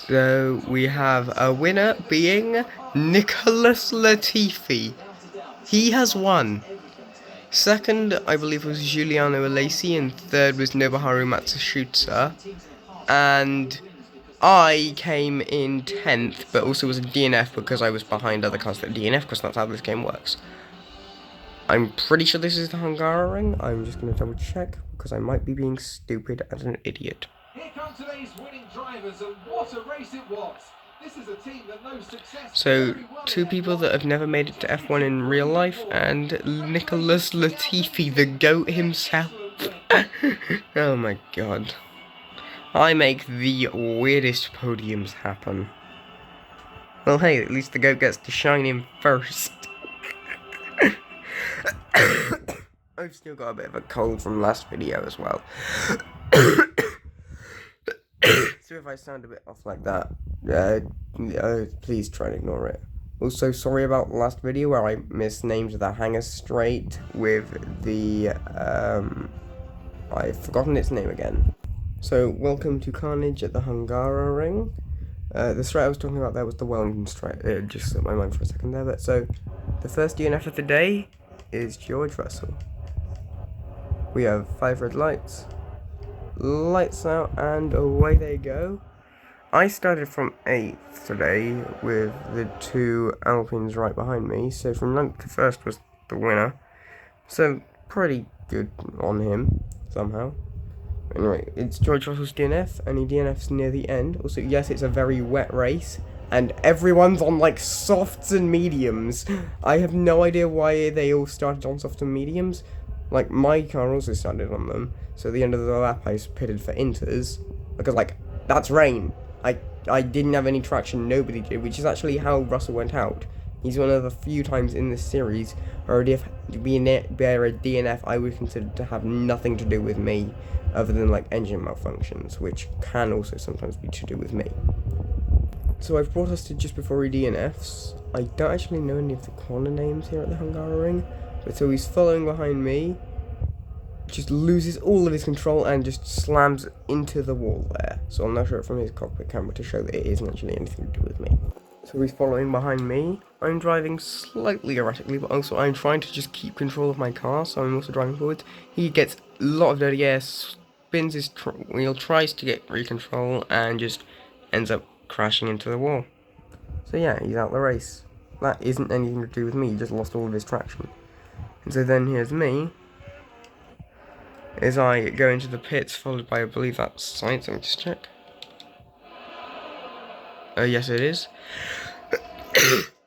So we have a winner being Nicholas Latifi. He has won. Second, I believe, was Giuliano Alesi, and third was Nobuharu Matsushita. And I came in 10th, but also was a DNF because I was behind other cars that DNF, because that's how this game works. I'm pretty sure this is the Hungarian. I'm just going to double check, because I might be being stupid as an idiot. Here come today's winning drivers, and what a race it was! This is a team that knows success. So, two people that have never made it to F1 in real life, and Nicholas Latifi, the GOAT himself. Oh my god. I make the weirdest podiums happen. Well, hey, at least the GOAT gets to shine in first. I've still got a bit of a cold from last video as well. So if I sound a bit off like that, please try and ignore it. Also, sorry about the last video where I misnamed the hangar straight with the, I've forgotten its name again. So, welcome to Carnage at the Hungarian. The straight I was talking about there was the Wellington straight. It just slipped my mind for a second there, but so, the first DNF of the day is George Russell. We have 5 red lights. Lights out, and away they go. I started from 8th today with the 2 Alpines right behind me, so from 9th to 1st was the winner. So, pretty good on him, somehow. Anyway, it's George Russell's DNF, and he DNFs near the end. Also, yes, it's a very wet race, and everyone's on, like, softs and mediums. I have no idea why they all started on softs and mediums. Like, my car also started on them, so at the end of the lap I pitted for inters, because, like, that's rain. I didn't have any traction, nobody did, which is actually how Russell went out. He's one of the few times in this series where a DNF I would consider to have nothing to do with me, other than, like, engine malfunctions, which can also sometimes be to do with me. So I've brought us to just before he DNFs. I don't actually know any of the corner names here at the Hungarian, but so he's following behind me, just loses all of his control and just slams into the wall there. So I'll now show it from his cockpit camera to show that it isn't actually anything to do with me. So he's following behind me. I'm driving slightly erratically, but also I'm trying to just keep control of my car, so I'm also driving forwards. He gets a lot of dirty air, spins his wheel, tries to get recontrol, and just ends up crashing into the wall. So yeah, he's out the race. That isn't anything to do with me, he just lost all of his traction. And so then here's me, as I go into the pits, followed by, I believe that's Sainz. Let me just check. Yes it is.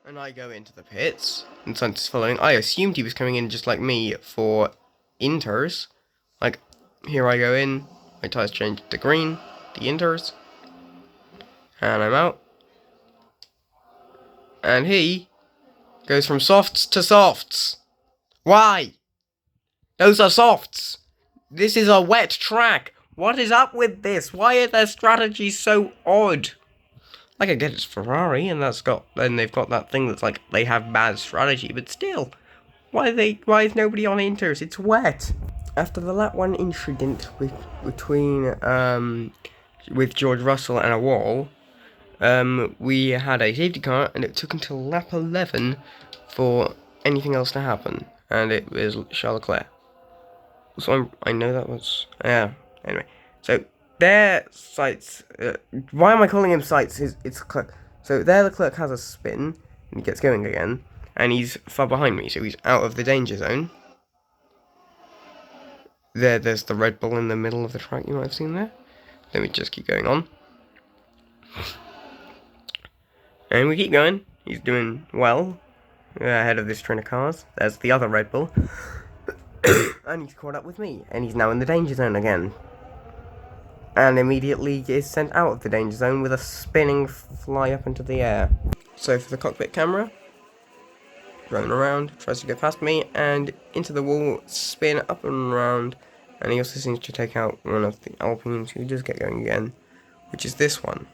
And I go into the pits, and Sainz is following. I assumed he was coming in just like me for inters. Like, here I go in, my tyres change to green, the inters, and I'm out. And he goes from softs to softs. Why? Those are softs. This is a wet track. What is up with this? Why are their strategies so odd? Like, I get it's Ferrari, and they've got that thing that's like, they have bad strategy, but still, why is nobody on inters? It's wet. After the lap 1 incident with George Russell and a wall, we had a safety car, and it took until lap 11 for anything else to happen, and it was Charles Leclerc. So I know that was, yeah, anyway. So, their sights, why am I calling him sights? It's Leclerc. So, there Leclerc has a spin, and he gets going again, and he's far behind me, so he's out of the danger zone. There's the Red Bull in the middle of the track, you might have seen there. Let me just keep going on. And we keep going, he's doing well, ahead of this train of cars. There's the other Red Bull. And he's caught up with me, and he's now in the danger zone again. And immediately is sent out of the danger zone with a spinning fly up into the air. So for the cockpit camera, running around, tries to go past me, and into the wall, spin up and around. And he also seems to take out one of the Alpines who does get going again, which is this one.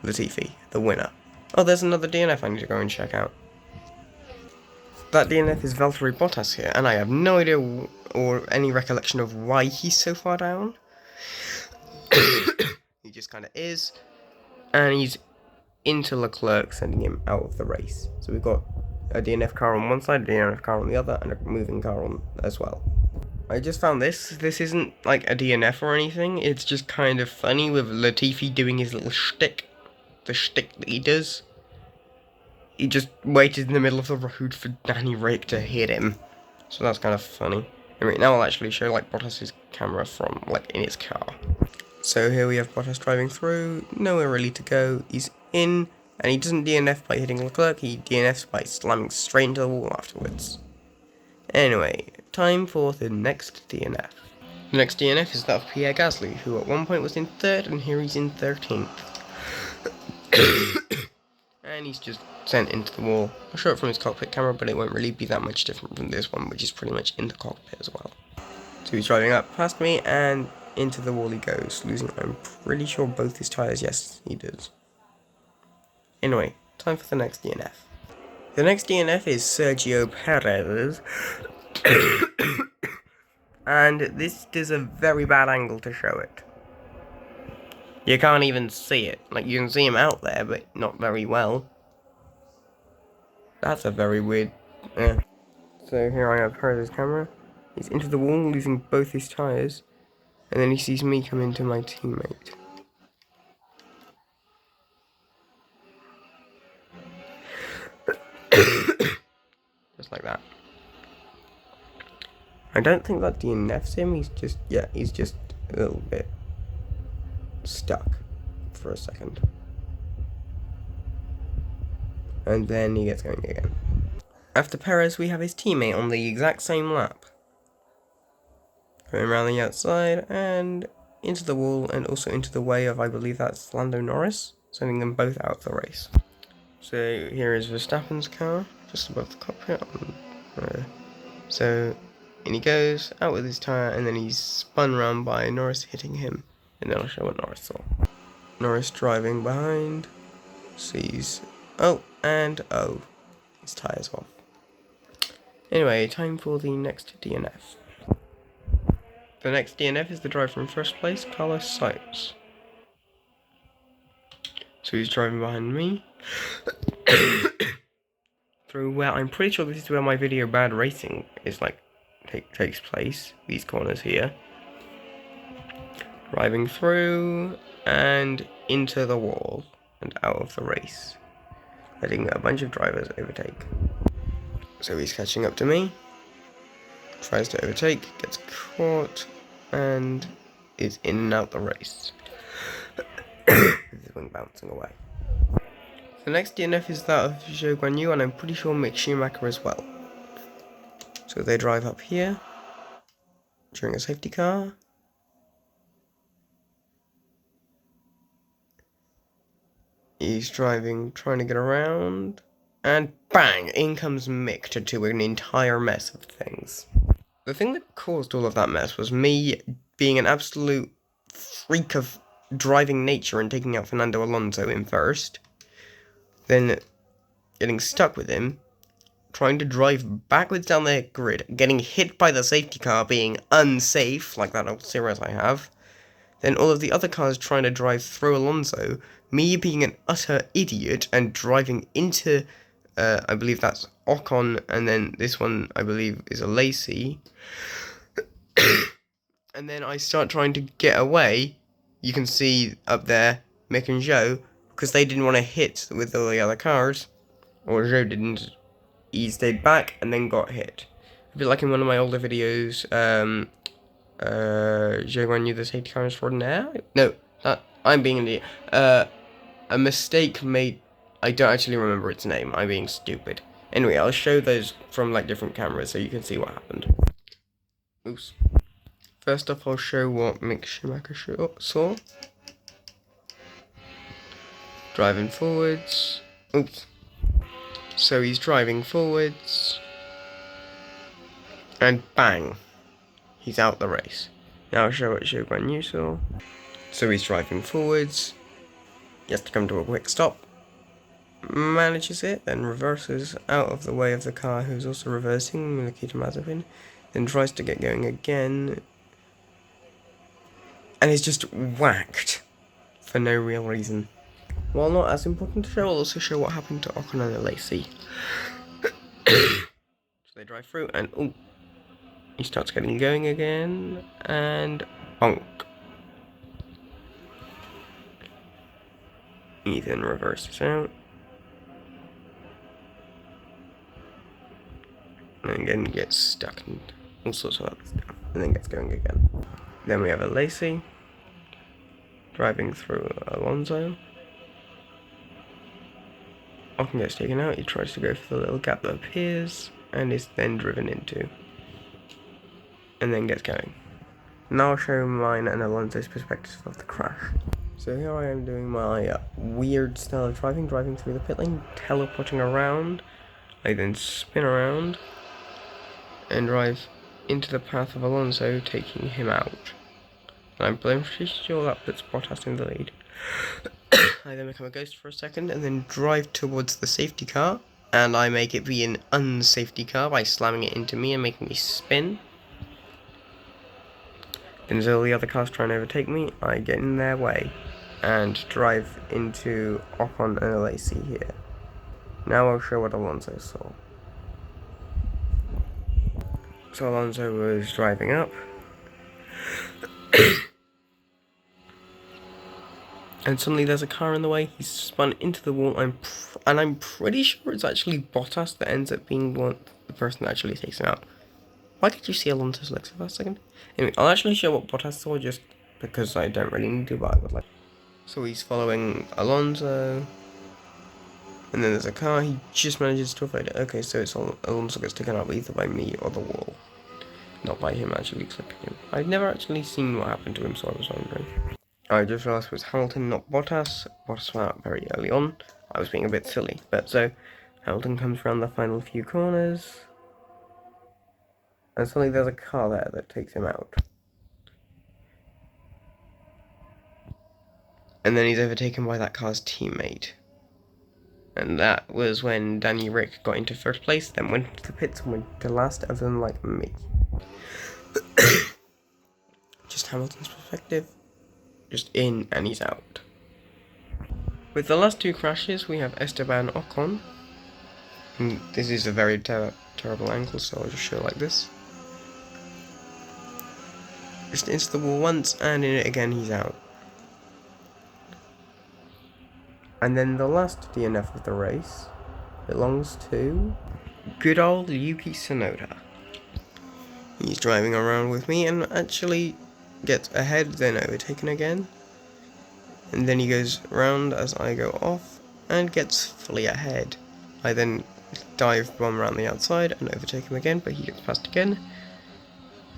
Latifi, the winner. Oh, there's another DNF I need to go and check out. That DNF is Valtteri Bottas here, and I have no idea or any recollection of why he's so far down. He just kind of is. And he's into Leclerc, sending him out of the race. So we've got a DNF car on one side, a DNF car on the other, and a moving car on as well. I just found this. This isn't like a DNF or anything. It's just kind of funny with Latifi doing his little shtick. The shtick that he does. He just waited in the middle of the road for Danny Rick to hit him. So that's kind of funny. Anyway, now I'll actually show like Bottas's camera from like in his car. So here we have Bottas driving through, nowhere really to go. He's in, and he doesn't DNF by hitting Leclerc, he DNFs by slamming straight into the wall afterwards. Anyway, time for the next DNF. The next DNF is that of Pierre Gasly, who at one point was in 3rd, and here he's in 13th. And he's just sent into the wall. I'll show it from his cockpit camera, but it won't really be that much different from this one, which is pretty much in the cockpit as well. So he's driving up past me, and into the wall he goes, losing, I'm pretty sure, both his tyres. Yes, he does. Anyway, time for the next DNF. The next DNF is Sergio Perez. And this does a very bad angle to show it. You can't even see it. Like, you can see him out there, but not very well. That's a very weird... So here I have Perez's camera. He's into the wall, losing both his tyres. And then he sees me come into my teammate. Just like that. I don't think that DNFs him, he's just a little bit stuck for a second. And then he gets going again. After Perez, we have his teammate on the exact same lap. Going around the outside and into the wall, and also into the way of, I believe that's Lando Norris, sending them both out of the race. So here is Verstappen's car, just above the cockpit. So in he goes, out with his tyre, and then he's spun round by Norris hitting him. And then I'll show what Norris saw. Norris driving behind, sees, his tyre's off. Anyway, time for the next DNF. The next DNF is the driver from first place, Carlos Sainz. So he's driving behind me. Through where, I'm pretty sure this is where my video Bad Racing is like, takes place. These corners here. Driving through, and into the wall, and out of the race. Letting a bunch of drivers overtake. So he's catching up to me. Tries to overtake, gets caught, and is in and out the race. With his wing bouncing away. The next DNF is that of Zhou Guanyu, and I'm pretty sure Mick Schumacher as well. So they drive up here during a safety car. He's driving, trying to get around, and bang! In comes Mick to do an entire mess of things. The thing that caused all of that mess was me being an absolute freak of driving nature and taking out Fernando Alonso in first. Then getting stuck with him, trying to drive backwards down the grid, getting hit by the safety car, being unsafe, like that old Cirrus I have. Then all of the other cars trying to drive through Alonso, me being an utter idiot and driving into, I believe that's Ocon, and then this one I believe is a Lacey. And then I start trying to get away. You can see up there Mick and Zhou, because they didn't want to hit with all the other cars, or Zhou didn't. He stayed back and then got hit. A bit like in one of my older videos, Zhou Guanyu, the safety car is extraordinaire. No, I'm being an idiot. A mistake made. I don't actually remember its name. I'm being stupid. Anyway, I'll show those from like different cameras so you can see what happened. Oops. First up, I'll show what Mick Schumacher saw. Driving forwards. Oops. So he's driving forwards. And bang. He's out the race. Now I'll show what Zhou Guanyu saw. So he's driving forwards. He has to come to a quick stop. Manages it, then reverses out of the way of the car who's also reversing, Nikita Mazepin. Then tries to get going again. And is just whacked for no real reason. While not as important to show, I'll also show what happened to Ocon and Lacey. So they drive through, and he starts getting going again, and bonk. He then reverses out. And again gets stuck and all sorts of other stuff, and then gets going again. Then we have a Lacey driving through Alonso. Ocon gets taken out, he tries to go for the little gap that appears, and is then driven into, and then gets going. Now I'll show mine and Alonso's perspective of the crash. So here I am doing my weird style of driving through the pit lane, teleporting around. I then spin around and drive into the path of Alonso, taking him out. And I'm pretty sure that puts Bottas in the lead. I then become a ghost for a second and then drive towards the safety car, and I make it be an unsafety car by slamming it into me and making me spin. Then as all the other cars try and overtake me, I get in their way and drive into Ocon and Lacey here. Now I'll show what Alonso saw. So Alonso was driving up, and suddenly there's a car in the way. He's spun into the wall. I'm pretty sure it's actually Bottas that ends up being the person that actually takes him out. Why could you see Alonso's legs for a second? Anyway, I'll actually show what Bottas saw just because I don't really need to, but I would like. So he's following Alonso, and then there's a car. He just manages to avoid it. Okay, so it's Alonso gets taken out either by me or the wall, not by him actually clipping him. I've never actually seen what happened to him, so I was wondering. I just realised it was Hamilton, not Bottas. Bottas went out very early on. I was being a bit silly, but so Hamilton comes around the final few corners, and suddenly there's a car there that takes him out. And then he's overtaken by that car's teammate. And that was when Danny Rick got into first place, then went to the pits and went to last, other than like me. Just Hamilton's perspective. Just in and he's out. With the last two crashes, we have Esteban Ocon. And this is a very terrible angle, so I'll just show like this. Just into the wall once, and in it again, he's out. And then the last DNF of the race belongs to good old Yuki Tsunoda. He's driving around with me and actually gets ahead, then overtaken again. And then he goes round as I go off and gets fully ahead. I then dive bomb around the outside and overtake him again, but he gets past again.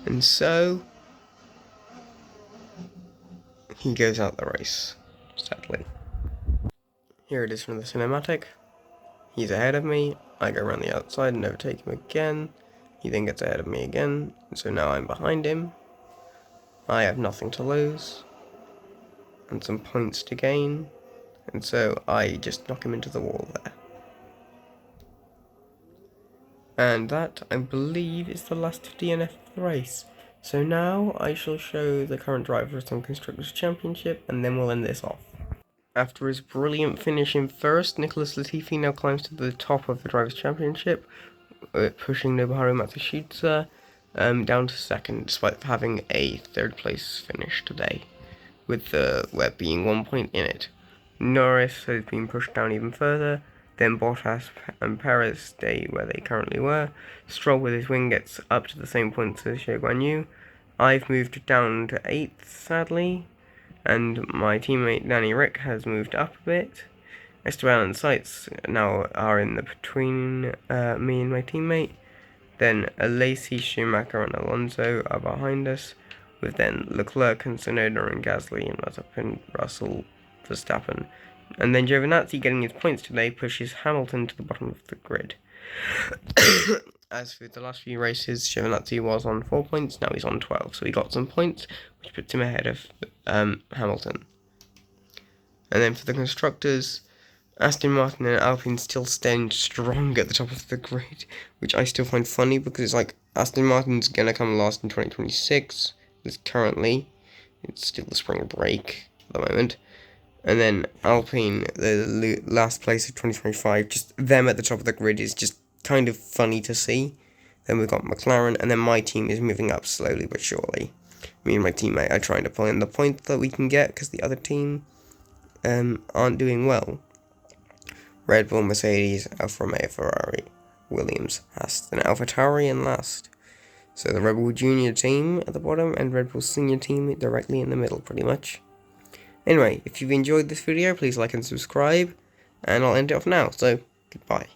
And so he goes out the race, sadly. Here it is from the cinematic. He's ahead of me, I go around the outside and overtake him again. He then gets ahead of me again, and so now I'm behind him. I have nothing to lose, and some points to gain, and so I just knock him into the wall there. And that, I believe, is the last DNF of the race. So now I shall show the current driver of some Constructors' Championship, and then we'll end this off. After his brilliant finish in first, Nicholas Latifi now climbs to the top of the Drivers' Championship, pushing Nobuharu Matsushita down to second, despite having a third place finish today, with the web being 1 point in it. Norris has been pushed down even further, then Bottas and Perez stay where they currently were. Stroll with his win gets up to the same points as Xie Guan Yu. I've moved down to 8th, sadly, and my teammate Danny Rick has moved up a bit. Esteban and Seitz now are in the between me and my teammate. Then Lacey, Schumacher and Alonso are behind us, with then Leclerc and Tsunoda and Gasly and Mazepin, Russell, Verstappen. And then Giovinazzi, getting his points today, pushes Hamilton to the bottom of the grid. As for the last few races, Giovinazzi was on 4 points, now he's on 12, so he got some points, which puts him ahead of Hamilton. And then for the constructors, Aston Martin and Alpine still staying strong at the top of the grid, which I still find funny because it's like Aston Martin's gonna come last in 2026. It's still the spring break at the moment. And then Alpine, the last place of 2025, just them at the top of the grid is just kind of funny to see. Then we've got McLaren, and then my team is moving up slowly but surely. Me and my teammate are trying to pull in the points that we can get because the other team aren't doing well. Red Bull, Mercedes, Alfa Romeo, Ferrari, Williams, Aston, AlphaTauri, and last. So the Red Bull Junior team at the bottom and Red Bull Senior team directly in the middle, pretty much. Anyway, if you've enjoyed this video, please like and subscribe, and I'll end it off now, so goodbye.